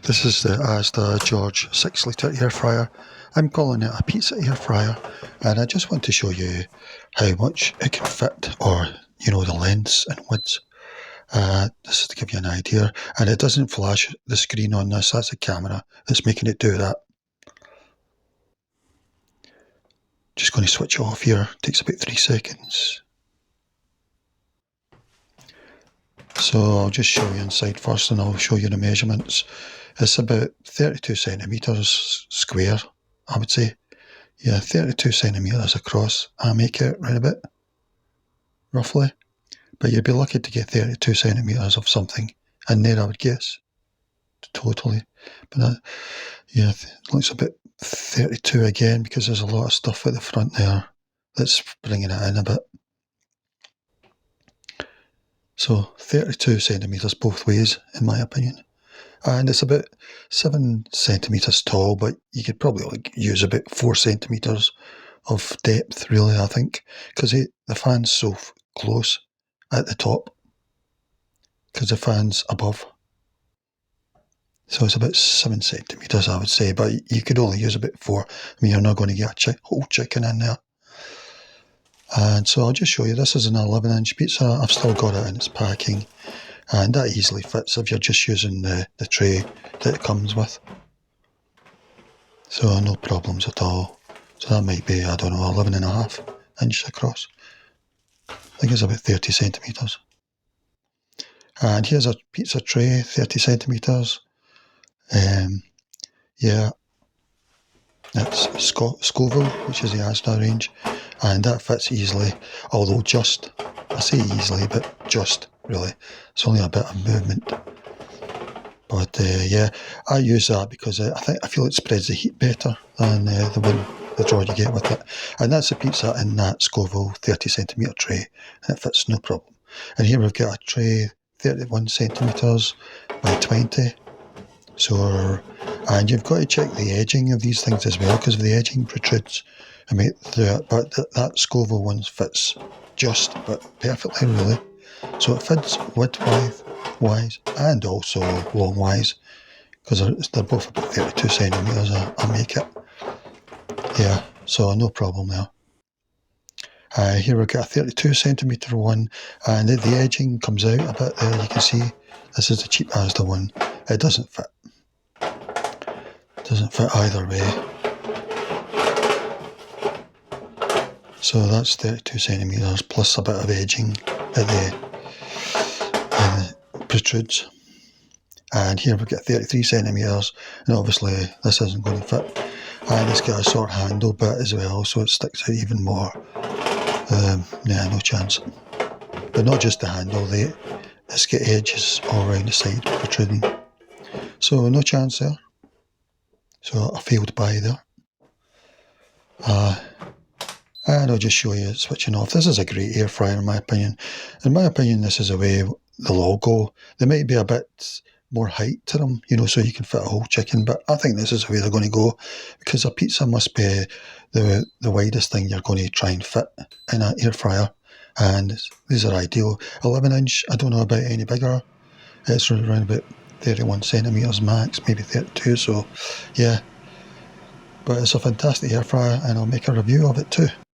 This is the Asda George 6 litre air fryer. I'm calling it a pizza air fryer, and I just want to show you how much it can fit, or the lengths and widths. This is to give you an idea, and it doesn't flash the screen on this. That's the camera that's making it do that. Just going to switch off here. Takes about 3 seconds. So I'll just show you inside first, and I'll show you the measurements. It's about 32 centimetres square, I would say. Yeah, 32 centimetres across. I make it right about, roughly. But you'd be lucky to get 32 centimetres of something in there, I would guess. Totally. But yeah, it looks a bit 32 again, because there's a lot of stuff at the front there that's bringing it in a bit. So 32 centimetres both ways, in my opinion. And it's about 7 centimetres tall, but you could probably use about 4 centimetres of depth, really, I think, because the fan's so close at the top, because the fan's above. So it's about 7 centimetres, I would say, but you could only use about 4. I mean, you're not going to get a whole chicken in there. And so I'll just show you. This is an 11-inch pizza. I've still got it in its packing, and that easily fits if you're just using the tray that it comes with. So no problems at all. So that might be, I don't know, 11.5 inches across. I think it's about 30 centimetres. And here's a pizza tray, 30 centimetres. Yeah, that's Scoville, which is the Asda range, and that fits easily, although just, I say easily, but just, really. It's only a bit of movement. But yeah, I use that because I feel it spreads the heat better than the drawer you get with it. And that's the pizza in that Scoville 30 centimetre tray, and it fits no problem. And here we've got a tray 31 centimetres by 20. So, and you've got to check the edging of these things as well, because if the edging protrudes, but that Scoville one fits just, but perfectly, really. So it fits width-wise and also long-wise, because they're both about 32 centimetres, I make it. Yeah, so no problem there. Here we've got a 32 centimetre one, and the edging comes out a bit there, you can see. This is the cheap Asda one. It doesn't fit. Doesn't fit either way. So that's 32 centimetres plus a bit of edging at the protrudes. And here we've got 33 centimetres, and obviously this isn't going to fit. And it's got a sort of handle bit as well, so it sticks out even more. Yeah, no chance. But not just the handle, it's got edges all around the side protruding. So no chance there. So I failed by there. And I'll just show you it switching off. This is a great air fryer in my opinion. In my opinion, this is the way they'll all go. There might be a bit more height to them, so you can fit a whole chicken, but I think this is the way they're going to go, because a pizza must be the widest thing you're going to try and fit in an air fryer. And these are ideal. 11-inch, I don't know about any bigger. It's around about 31 centimetres max, maybe 32, so yeah. But it's a fantastic air fryer, and I'll make a review of it too.